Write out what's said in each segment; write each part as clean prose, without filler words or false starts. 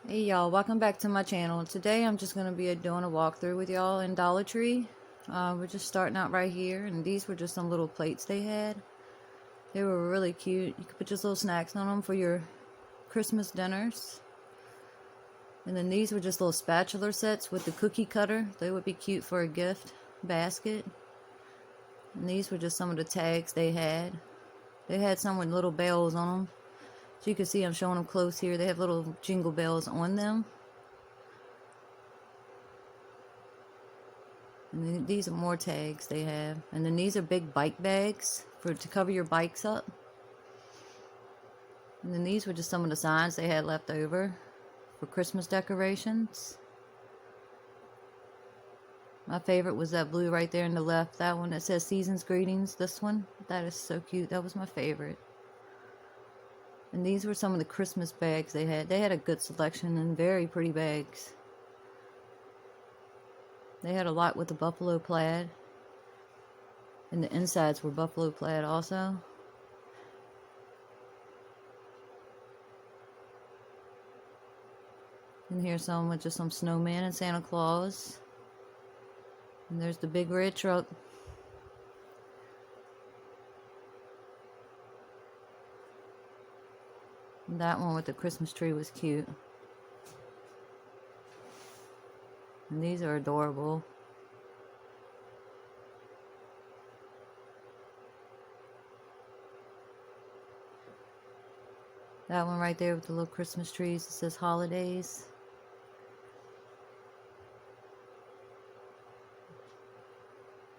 Hey y'all, welcome back to my channel. Today I'm just going to be doing a walkthrough with y'all in Dollar Tree. We're just starting out right here, and these were just some little plates they had. They were really cute. You could put just little snacks on them for your Christmas dinners. And then these were just little spatula sets with the cookie cutter. They would be cute for a gift basket. And these were just some of the tags they had. They had some with little bells on them. So you can see I'm showing them close here. They have little jingle bells on them. And then these are more tags they have. And then these are big bike bags to cover your bikes up. And then these were just some of the signs they had left over for Christmas decorations. My favorite was that blue right there in the left. That one that says Season's Greetings. This one. That is so cute. That was my favorite. And these were some of the Christmas bags they had. They had a good selection and very pretty bags. They had a lot with the buffalo plaid. And the insides were buffalo plaid also. And here's some with just some snowman and Santa Claus. And there's the big red truck. And that one with the Christmas tree was cute. And these are adorable. That one right there with the little Christmas trees, it says holidays.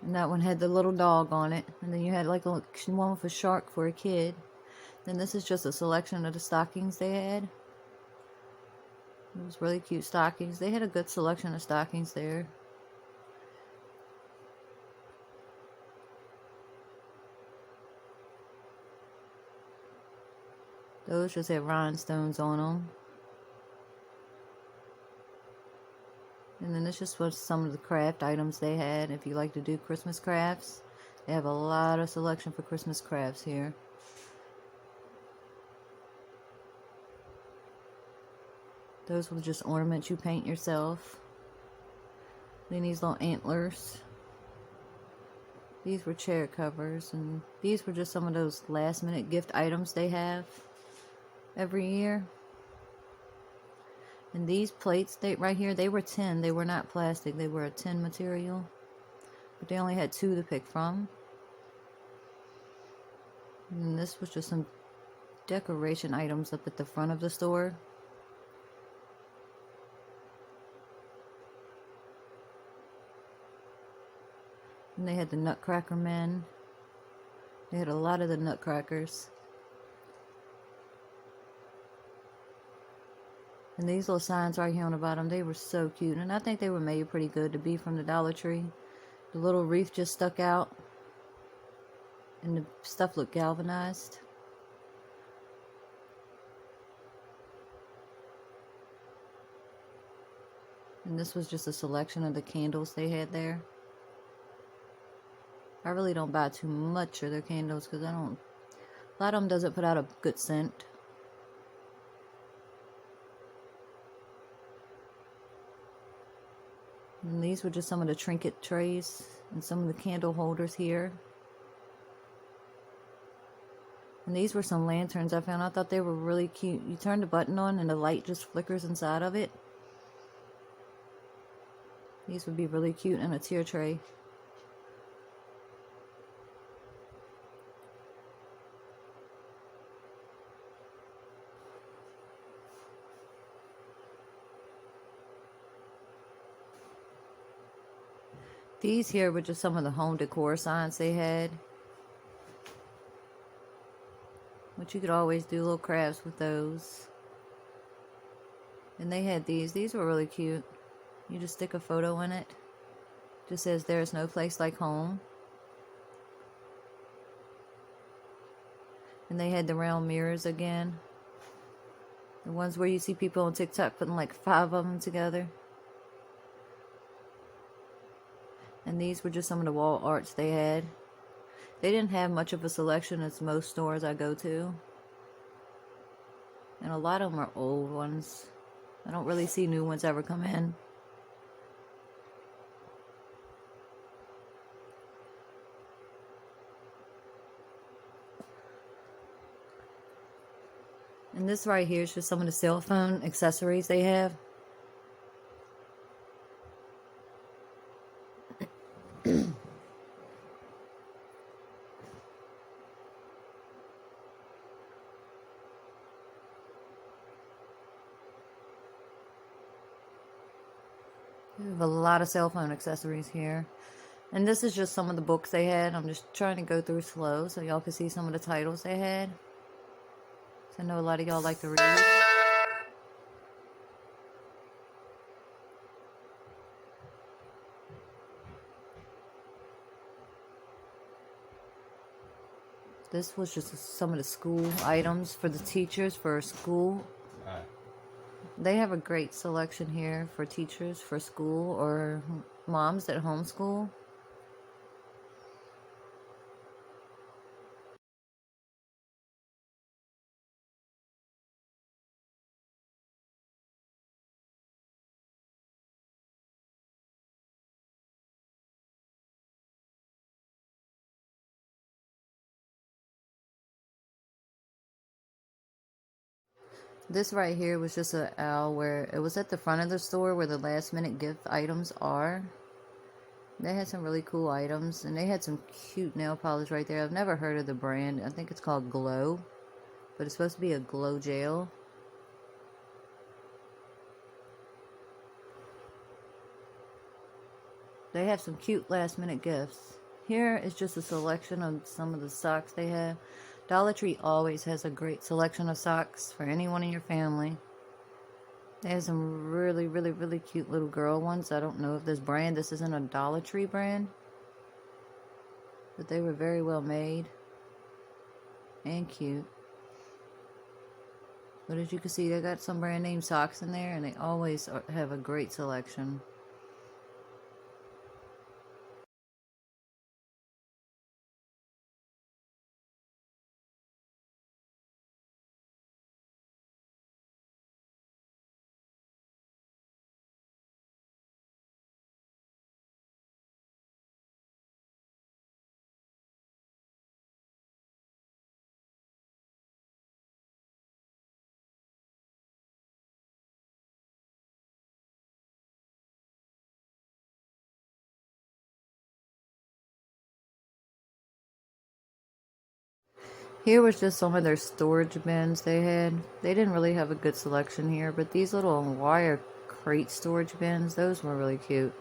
And that one had the little dog on it. And then you had like a one with a shark for a kid. Then this is just a selection of the stockings they had. It was really cute stockings. They had a good selection of stockings there. Those just had rhinestones on them. And then this just was some of the craft items they had. If you like to do Christmas crafts, they have a lot of selection for Christmas crafts here. Those were just ornaments you paint yourself. Then these little antlers. These were chair covers, and these were just some of those last minute gift items they have every year. And these plates right here, they were tin. They were not plastic. They were a tin material. But they only had 2 to pick from. And this was just some decoration items up at the front of the store. And they had the Nutcracker men. They had a lot of the Nutcrackers. And these little signs right here on the bottom, they were so cute. And I think they were made pretty good to be from the Dollar Tree. The little wreath just stuck out. And the stuff looked galvanized. And this was just a selection of the candles they had there. I really don't buy too much of their candles because a lot of them doesn't put out a good scent. And these were just some of the trinket trays and some of the candle holders here. And these were some lanterns I found. I thought they were really cute. You turn the button on and the light just flickers inside of it. These would be really cute in a tier tray. These here were just some of the home decor signs they had. Which you could always do little crafts with those. And they had these. These were really cute. You just stick a photo in it. Just says there's no place like home. And they had the round mirrors again. The ones where you see people on TikTok putting like 5 of them together. And these were just some of the wall arts they had. They didn't have much of a selection as most stores I go to. And a lot of them are old ones. I don't really see new ones ever come in. And this right here is just some of the cell phone accessories they have. We have a lot of cell phone accessories here. And this is just some of the books they had. I'm just trying to go through slow so y'all can see some of the titles they had. So I know a lot of y'all like to read. This was just some of the school items for the teachers for school. They have a great selection here for teachers for school or moms that homeschool. This right here was just an aisle where it was at the front of the store where the last minute gift items are. They had some really cool items, and they had some cute nail polish right there. I've never heard of the brand. I think it's called Glow, but it's supposed to be a glow gel. They have some cute last minute gifts. Here is just a selection of some of the socks they have. Dollar Tree always has a great selection of socks for anyone in your family. They have some really, really, really cute little girl ones. I don't know if this isn't a Dollar Tree brand, but they were very well made and cute. But as you can see, they got some brand name socks in there, and they always have a great selection. Here was just some of their storage bins they had. They didn't really have a good selection here, but these little wire crate storage bins, those were really cute.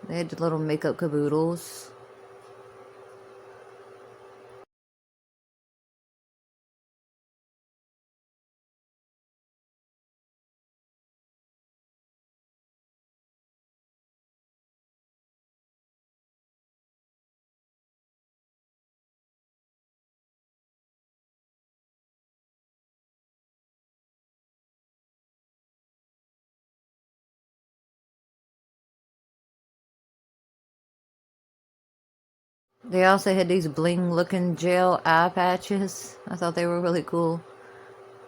They had the little makeup caboodles. They also had these bling looking gel eye patches. I thought they were really cool.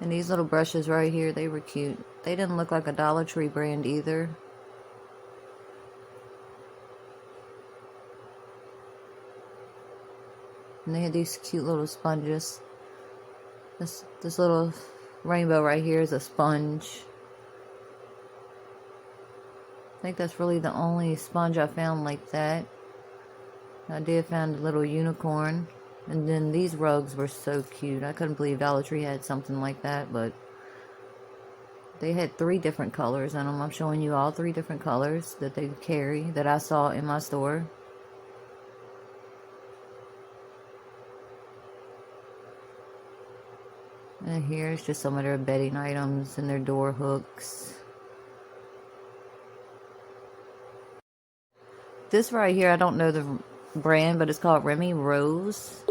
And these little brushes right here, they were cute. They didn't look like a Dollar Tree brand either. And they had these cute little sponges. This little rainbow right here is a sponge. I think that's really the only sponge I found like that. I did find a little unicorn. And then these rugs were so cute. I couldn't believe Dollar Tree had something like that, but they had 3 different colors in them. I'm showing you all 3 different colors that they carry that I saw in my store. And here's just some of their bedding items and their door hooks. This right here, I don't know the brand, but it's called Remy Rose.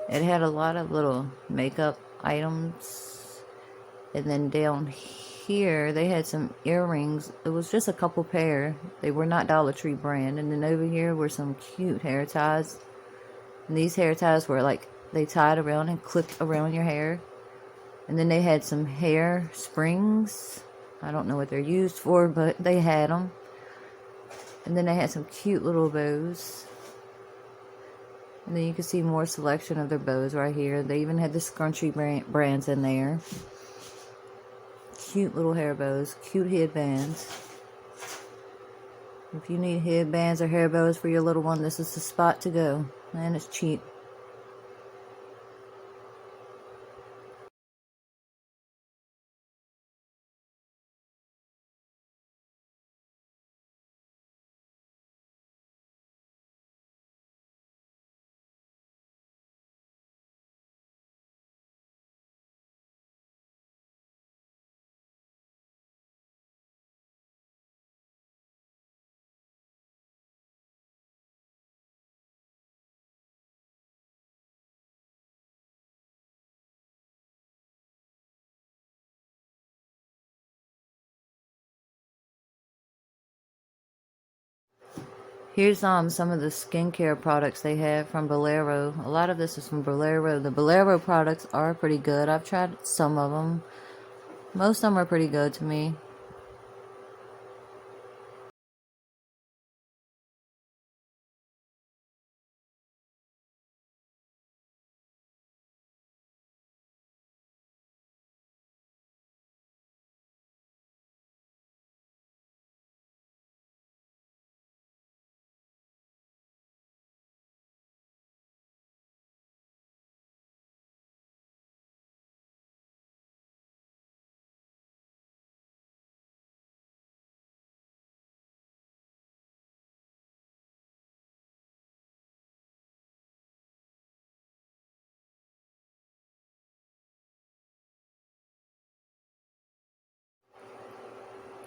It had a lot of little makeup items. And then down here, they had some earrings. It was just a couple pair. They were not Dollar Tree brand. And then over here were some cute hair ties. And these hair ties were like, they tied around and clipped around your hair. And then they had some hair springs. I don't know what they're used for, but they had them. And then they had some cute little bows. And then you can see more selection of their bows right here. They even had the scrunchy brands in there. Cute little hair bows, cute headbands. If you need headbands or hair bows for your little one, this is the spot to go. And it's cheap. Here's some of the skincare products they have from Bolero. A lot of this is from Bolero. The Bolero products are pretty good. I've tried some of them. Most of them are pretty good to me.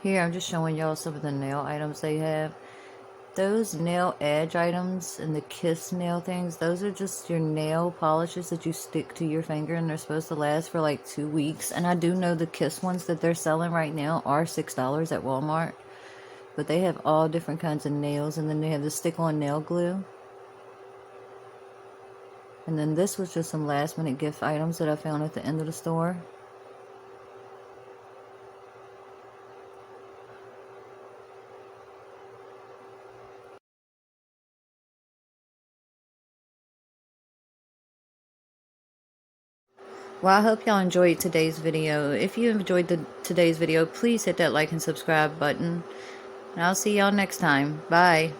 Here, I'm just showing y'all some of the nail items they have. Those nail edge items and the kiss nail things, those are just your nail polishes that you stick to your finger, and they're supposed to last for like 2 weeks. And I do know the kiss ones that they're selling right now are $6 at Walmart. But they have all different kinds of nails, and then they have the stick-on nail glue. And then this was just some last-minute gift items that I found at the end of the store. Well, I hope y'all enjoyed today's video. If you enjoyed today's video, please hit that like and subscribe button. And I'll see y'all next time. Bye.